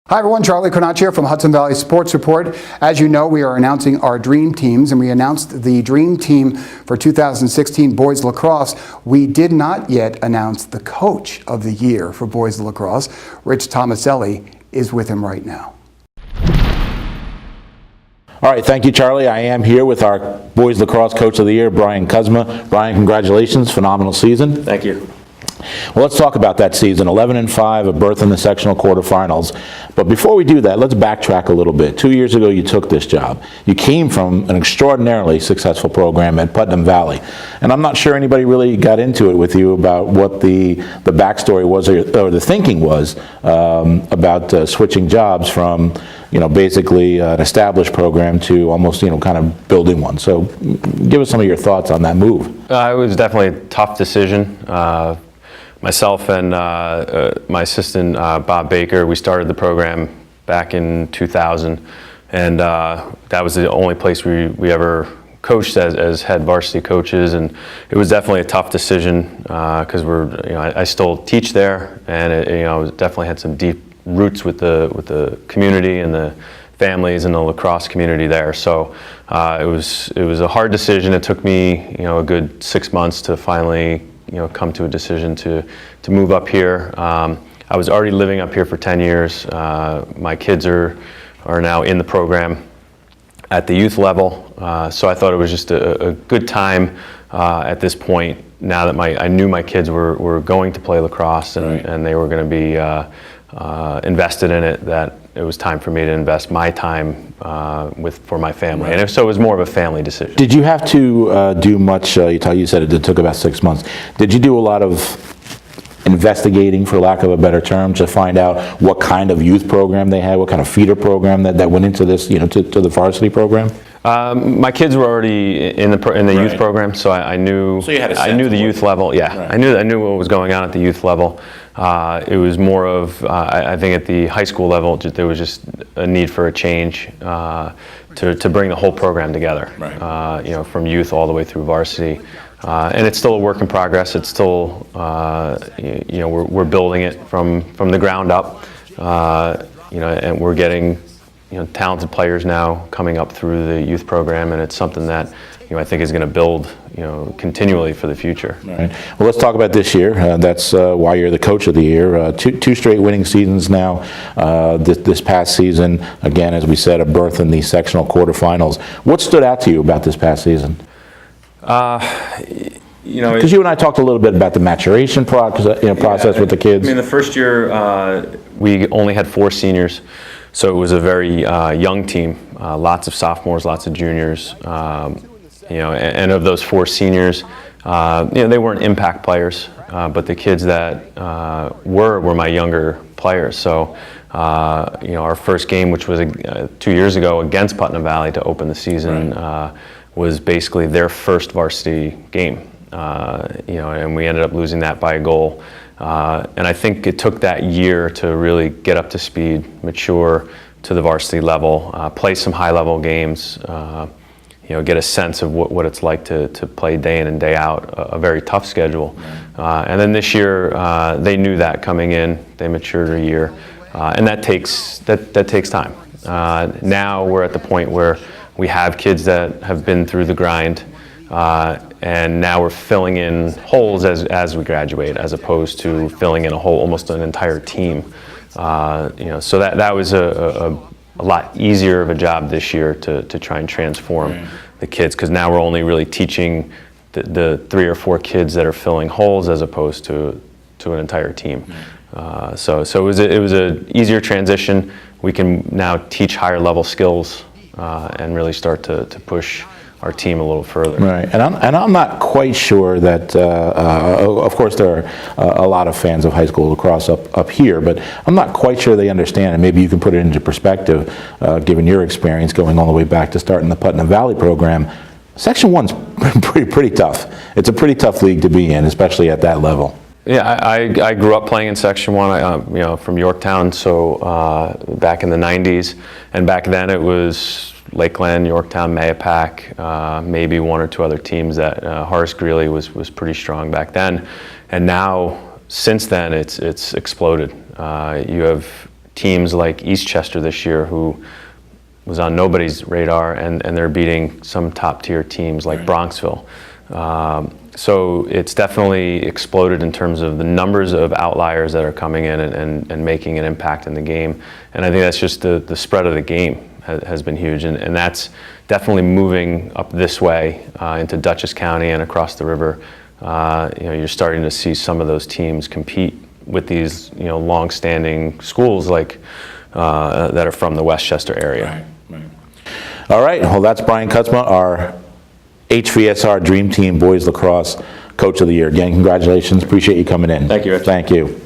Hi everyone, Charlie Carnacci here from Hudson Valley Sports Report. As you know, we are announcing our dream teams, and we announced the dream team for 2016 boys lacrosse. We did not yet announce the coach of the year for boys lacrosse. Rich Tomaselli is with him right now. All right, thank you, Charlie. I am here with our boys lacrosse coach of the year, Brian Kuzma. Brian, congratulations, phenomenal season. Thank you. Well, let's talk about that season, 11-5, a berth in the sectional quarterfinals. But before we do that, let's backtrack a little bit. 2 years ago, you took this job. You came from an extraordinarily successful program at Putnam Valley. And I'm not sure anybody really got into it with you about what the backstory was or the thinking was about switching jobs from, basically an established program to almost, kind of building one. So give us some of your thoughts on that move. It was definitely a tough decision. Myself and my assistant, Bob Baker, we started the program back in 2000, and that was the only place we ever coached as head varsity coaches, and it was definitely a tough decision because I still teach there, and it definitely had some deep roots with the community and the families and the lacrosse community there. So it was a hard decision. It took me a good 6 months to finally come to a decision to move up here. I was already living up here for 10 years. My kids are now in the program at the youth level, so I thought it was just a good time at this point, now that I knew my kids were going to play lacrosse and they were going to be invested in it, that it was time for me to invest my time for my family. And so it was more of a family decision. Did you have to do much, you said it took about 6 months. Did you do a lot of investigating, for lack of a better term, to find out what kind of youth program they had, what kind of feeder program that went into this, to the varsity program? My kids were already in the youth program, so I knew. So you had a sense I knew the youth level. Yeah, right. I knew what was going on at the youth level. It was more of I think at the high school level there was just a need for a change to bring the whole program together. Right. From youth all the way through varsity. And it's still a work in progress. It's still we're building it from the ground up. And we're getting talented players now coming up through the youth program, and it's something that I think is going to build continually for the future. Right. Well, let's talk about this year. That's why you're the coach of the year. Two straight winning seasons now. This past season, again, as we said, a berth in the sectional quarterfinals. What stood out to you about this past season? Because you and I talked a little bit about the maturation process with the kids. I mean, the first year we only had 4 seniors. So it was a very young team, lots of sophomores, lots of juniors, and of those 4 seniors, they weren't impact players, but the kids that were my younger players. So, our first game, which was 2 years ago against Putnam Valley to open the season, was basically their first varsity game, and we ended up losing that by a goal. And I think it took that year to really get up to speed, mature to the varsity level, play some high-level games, get a sense of what it's like to play day in and day out, a very tough schedule. And then this year, they knew that coming in. They matured a year, and that takes time. Now we're at the point where we have kids that have been through the grind. And now we're filling in holes as we graduate, as opposed to filling in a hole, almost an entire team. So that was a lot easier of a job this year to try and transform the kids, because now we're only really teaching the 3 or 4 kids that are filling holes as opposed to an entire team. So it was a easier transition. We can now teach higher level skills and really start to push our team a little further. Right, and I'm not quite sure that, of course there are a lot of fans of high school lacrosse up here, but I'm not quite sure they understand, and maybe you can put it into perspective, given your experience going all the way back to starting the Putnam Valley program. Section 1's pretty tough. It's a pretty tough league to be in, especially at that level. Yeah, I grew up playing in Section 1, from Yorktown, so back in the 90s, and back then it was Lakeland, Yorktown, Mayapack, maybe 1 or 2 other teams. That Horace Greeley was pretty strong back then, and now since then it's exploded. You have teams like Eastchester this year, who was on nobody's radar, and they're beating some top-tier teams like Bronxville. So it's definitely exploded in terms of the numbers of outliers that are coming in and making an impact in the game. And I think that's just the spread of the game has been huge, and that's definitely moving up this way into Dutchess County and across the river. You're starting to see some of those teams compete with these long-standing schools like that are from the Westchester area. Right. All right, well, that's Brian Kutzma, our HVSR Dream Team Boys Lacrosse Coach of the Year. Again, congratulations. Appreciate you coming in. Thank you, Rich. Thank you.